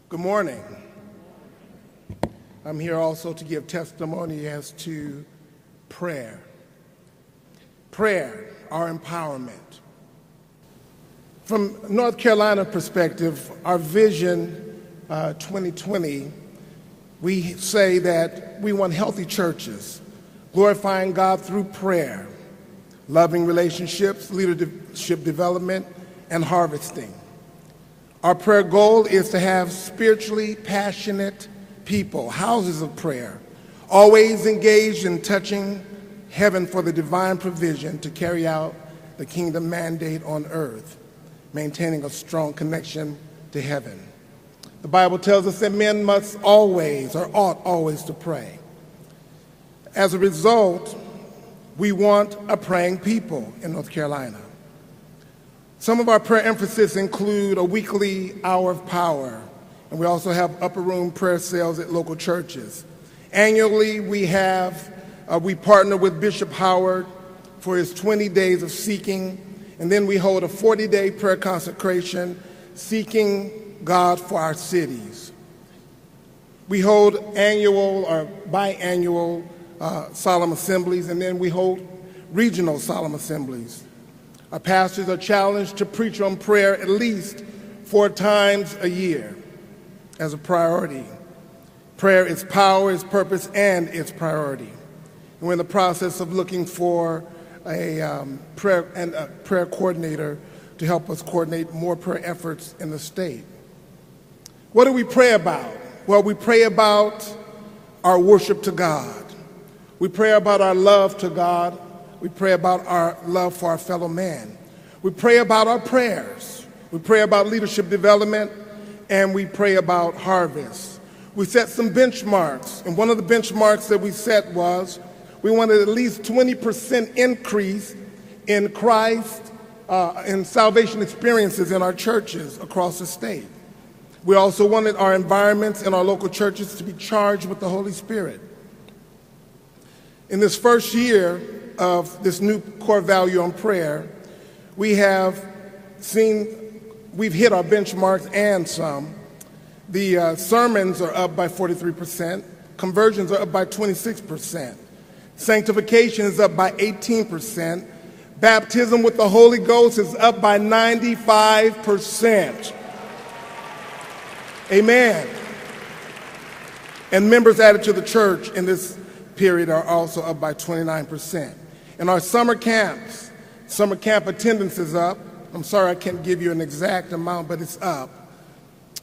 Good morning. I'm here also to give testimony as to prayer. Prayer, our empowerment. From North Carolina perspective, our vision 2020, we say that we want healthy churches, glorifying God through prayer, loving relationships, leadership development, and harvesting. Our prayer goal is to have spiritually passionate people, houses of prayer, always engaged in touching heaven for the divine provision to carry out the kingdom mandate on earth, maintaining a strong connection to heaven. The Bible tells us that men must always, or ought always, to pray. As a result, we want a praying people in North Carolina. Some of our prayer emphasis include a weekly hour of power, and we also have upper room prayer cells at local churches. Annually, we partner with Bishop Howard for his 20 days of seeking, and then we hold a 40-day prayer consecration, seeking God for our cities. We hold annual or biannual solemn assemblies, and then we hold regional solemn assemblies. Our pastors are challenged to preach on prayer at least 4 times a year as a priority. Prayer is power, its purpose, and its priority. And we're in the process of looking for a prayer coordinator to help us coordinate more prayer efforts in the state. What do we pray about? Well, we pray about our worship to God. We pray about our love to God. We pray about our love for our fellow man. We pray about our prayers. We pray about leadership development, and we pray about harvest. We set some benchmarks, and one of the benchmarks that we set was we wanted at least 20% increase in Christ and salvation experiences in our churches across the state. We also wanted our environments in our local churches to be charged with the Holy Spirit. In this first year of this new core value on prayer, we've hit our benchmarks and some. The sermons are up by 43%, conversions are up by 26%, sanctification is up by 18%, baptism with the Holy Ghost is up by 95%. Amen. And members added to the church in this period are also up by 29%. In our summer camp attendance is up. I'm sorry I can't give you an exact amount, but it's up.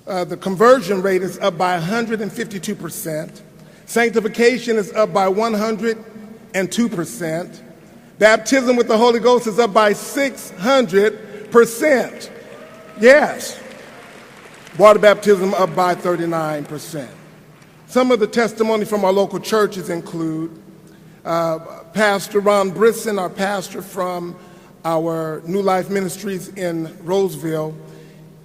The conversion rate is up by 152%. Sanctification is up by 102%. Baptism with the Holy Ghost is up by 600%. Yes. Water baptism up by 39%. Some of the testimony from our local churches include Pastor Ron Brisson, our pastor from our New Life Ministries in Roseville.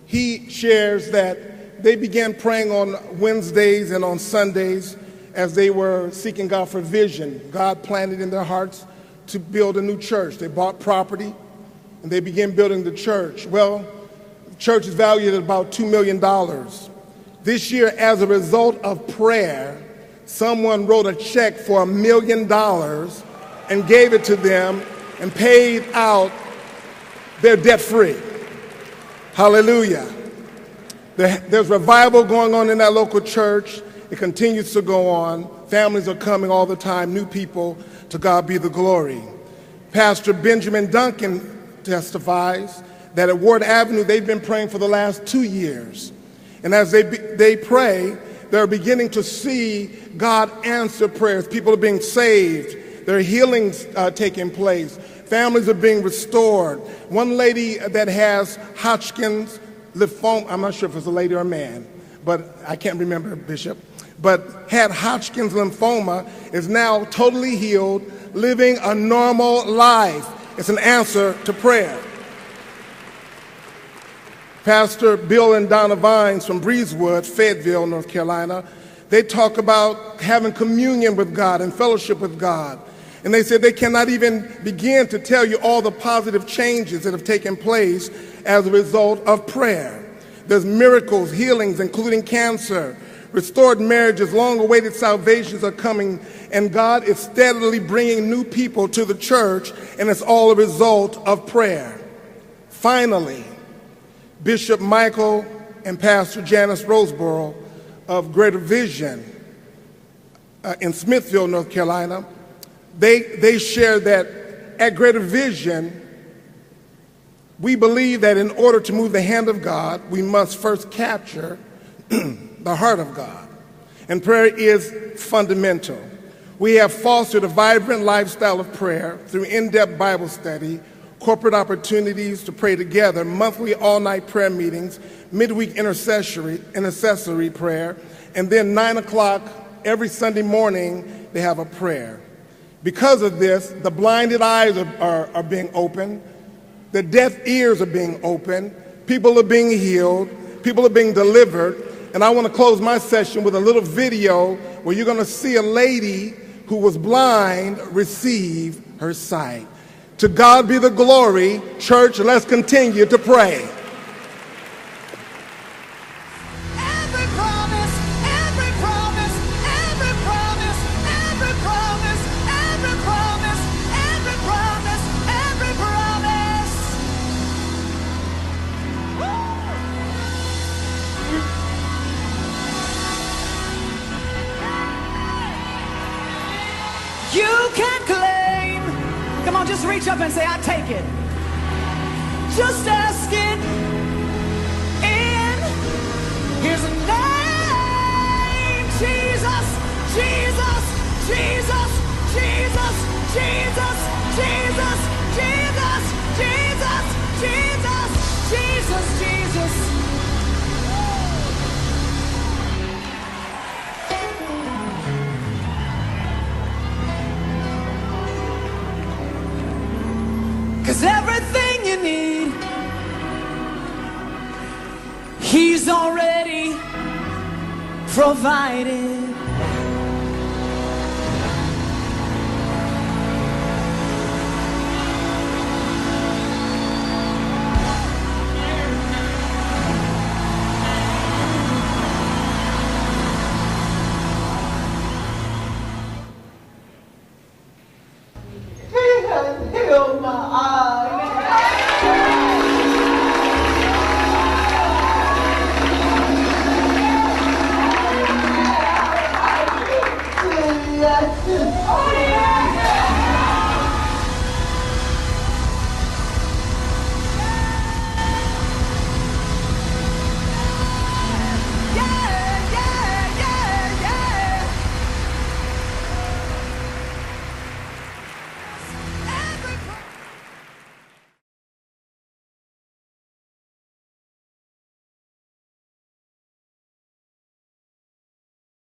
He shares that they began praying on Wednesdays and on Sundays as they were seeking God for vision. God planted in their hearts to build a new church. They bought property and they began building the church. Well, the church is valued at about $2 million. This year, as a result of prayer, someone wrote a check for $1 million and gave it to them and paid out their debt-free. Hallelujah. There's revival going on in that local church. It continues to go on. Families are coming all the time, new people. To God be the glory. Pastor Benjamin Duncan testifies that at Ward Avenue, they've been praying for the last 2 years. And as they pray, they're beginning to see God answer prayers. People are being saved. There are healings taking place. Families are being restored. One lady that has Hodgkin's lymphoma, I'm not sure if it's a lady or a man, but I can't remember, Bishop, but had Hodgkin's lymphoma, is now totally healed, living a normal life. It's an answer to prayer. Pastor Bill and Donna Vines from Breezewood, Fayetteville, North Carolina, they talk about having communion with God and fellowship with God. And they said they cannot even begin to tell you all the positive changes that have taken place as a result of prayer. There's miracles, healings, including cancer, restored marriages, long-awaited salvations are coming, and God is steadily bringing new people to the church, and it's all a result of prayer. Finally, Bishop Michael and Pastor Janice Roseborough of Greater Vision in Smithville, North Carolina, they share that at Greater Vision, we believe that in order to move the hand of God, we must first capture the heart of God. And prayer is fundamental. We have fostered a vibrant lifestyle of prayer through in-depth Bible study, corporate opportunities to pray together, monthly all-night prayer meetings, midweek intercessory prayer, and then 9 o'clock every Sunday morning, they have a prayer. Because of this, the blinded eyes are being opened, the deaf ears are being opened, people are being healed, people are being delivered, and I want to close my session with a little video where you're going to see a lady who was blind receive her sight. To God be the glory. Church, let's continue to pray. Every promise, every promise, every promise, every promise, every promise, every promise, every promise. You can claim. Come on, just reach up and say, I take it. Just ask it in His name. Jesus, Jesus, Jesus, Jesus, Jesus, Jesus, Jesus, Jesus, Jesus, Jesus, Jesus. Cause everything you need, He's already provided. He has healed my